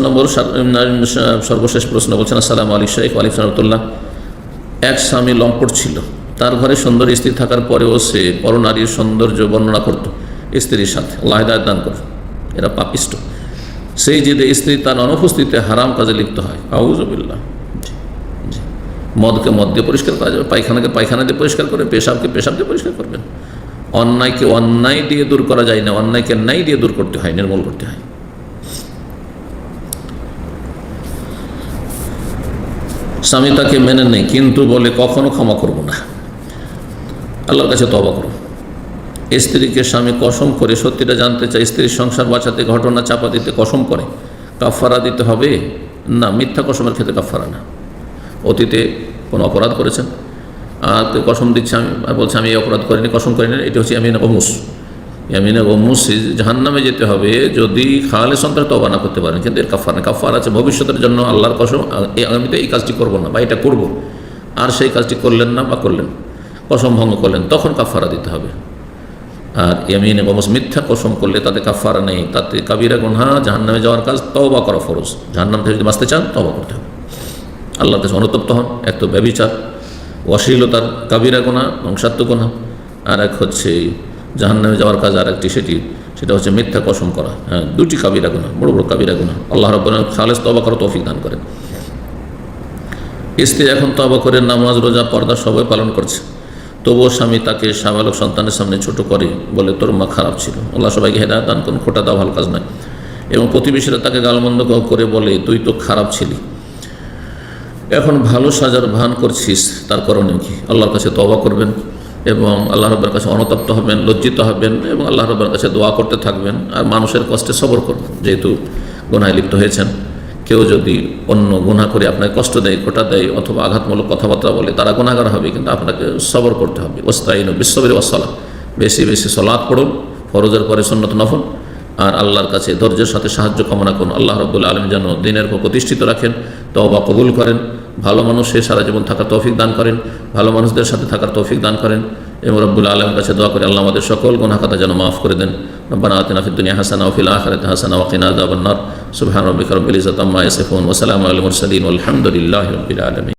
নম্বর সর্বশেষ প্রশ্ন বলছেন, আসসালামু আলাইকুম শেখ ওয়ালাইকুম রহমতুল্লাহ। এক স্বামী লম্পট ছিল, তার ঘরে সুন্দর স্ত্রী থাকার পরেও সে পরনারীর সৌন্দর্য বর্ণনা করত স্ত্রীর সাথে। আল্লাহ হিদায়াত দান করে। এরা পাপিষ্ট। সেই জেদে স্ত্রী তার অনুপস্থিতিতে হারাম কাজে লিপ্ত হয়। আউযুবিল্লাহ। মদকে মদ দিয়ে পরিষ্কার করা যাবে, পায়খানাকে পায়খানা দিয়ে পরিষ্কার করে, পেশাবকে পেশাব দিয়ে পরিষ্কার করবেন। অন্যায়কে অন্যায় দিয়ে দূর করা যায় না, অন্যায়কে ন্যায় দিয়ে দূর করতে হয়, নির্মূল করতে হয়। স্বামী তাকে মেনে নেই কিন্তু বলে কখনো ক্ষমা করব না। আল্লাহর কাছে তওবা করো। স্ত্রীকে স্বামী কসম করে সত্যিটা জানতে চায়, স্ত্রীর সংসার বাঁচাতে ঘটনা চাপা দিতে কসম করে, কাফারা দিতে হবে না? মিথ্যা কসমের ক্ষেত্রে কাফারা না। অতীতে কোনো অপরাধ করেছেন আর কসম দিচ্ছে, আমি বলছে আমি এই অপরাধ করিনি, কসম করিনি, এটা হচ্ছে ইয়ামিনে গমুস। ইয়ামিনে গমুস, জাহান্নামে যেতে হবে যদি খালেস অন্তরে তওবা না করতে পারেন। কিন্তু এর কাফারা না। কাফারা আছে ভবিষ্যতের জন্য আল্লাহর কসম, আমি তো এই কাজটি করব না বা এটা করব, আর সেই কাজটি করলেন না বা করলেন, কসম ভঙ্গ করলেন, তখন কাফারা দিতে হবে। আর ইয়ামিনে গমুস মিথ্যা কসম করলে তাতে কাফারা নেই, তাতে কাবিরা গুনাহ, জাহান্নামে যাওয়ার কাজ, তওবা করা ফরজ। জাহান্নাম থেকে যদি বাঁচতে চান তওবা করতে হবে, আল্লাহর কাছে অনুতপ্ত হন। এক তো ব্যভিচার, অশ্লীলতার কাবিরা গুনাহ, ধ্বংসাত্মক গুনাহ, আর এক হচ্ছে জাহান্নামে যাওয়ার কাজ, আর একটি সেটা হচ্ছে মিথ্যা কসম করা। হ্যাঁ, দুটি কাবিরা গুনাহ, বড় বড় কাবিরা গুনাহ। আল্লাহ রাব্বুল আলামিন খালেস তওবা করার তৌফিক দান করেন। স্ত্রী এখন তওবা করে নামাজ রোজা পর্দা সবাই পালন করছে, তবুও স্বামী তাকে সাবালক সন্তানের সামনে ছোট করে, বলে তোর মা খারাপ ছিল। আল্লাহ সবাইকে হেদায়েত দান করুন। খোটা দেওয়া ভালো কাজ নয়। এবং প্রতিবেশীরা তাকে গালমন্দ করে বলে তুই তো খারাপ ছিলি, এখন ভালো সাজার ভান করছিস, তার করণীয় কি? আল্লাহর কাছে তওবা করবেন এবং আল্লাহ রাব্বুল কাছে অনুতপ্ত হবেন, লজ্জিত হবেন এবং আল্লাহ রাব্বুল কাছে দোয়া করতে থাকবেন। আর মানুষের কষ্টে সবর করবেন, যেহেতু গুনাহে লিপ্ত হয়েছেন। কেউ যদি অন্য গুনাহ করে আপনাকে কষ্ট দেয়, খোটা দেয় অথবা আঘাতমূলক কথাবার্তা বলে, তারা গুনাহগার হবে, কিন্তু আপনাকে সবর করতে হবে। ওয়াস্তাইনু বিস-সাবরি ওয়াস-সালাহ, বেশি বেশি সালাত পড়ুন, ফরজের পরে সুন্নত নফল, আর আল্লাহর কাছে ধৈর্যের সাথে সাহায্য কামনা করুন। আল্লাহ রাব্বুল আলামিন যেন দিনের উপর প্রতিষ্ঠিত রাখেন, তওবা কবুল করেন, ভালো মানুষের সারা জীবন থাকার তৌফিক দান করেন, ভালো মানুষদের সাথে থাকার তৌফিক দান করেন। এবং রব্বুল আলামিনের কাছে দোয়া করে আল্লাহ আমাদের সকল গুনাহ খাতা যেন মাফ করে দেন। রব্বানা আতিনা ফিদ দুনিয়া হাসানাহ ওয়া ফিল আখিরাতি হাসানাহ ওয়া কিনা আযাবান নার। সুবহানা রাব্বিকা রাব্বিল ইজ্জাতি আম্মা ইয়াসিফুন ওয়া সালামুন আলাল মুরসালিন ওয়ালহামদুলিল্লাহি রাব্বিল আলামিন।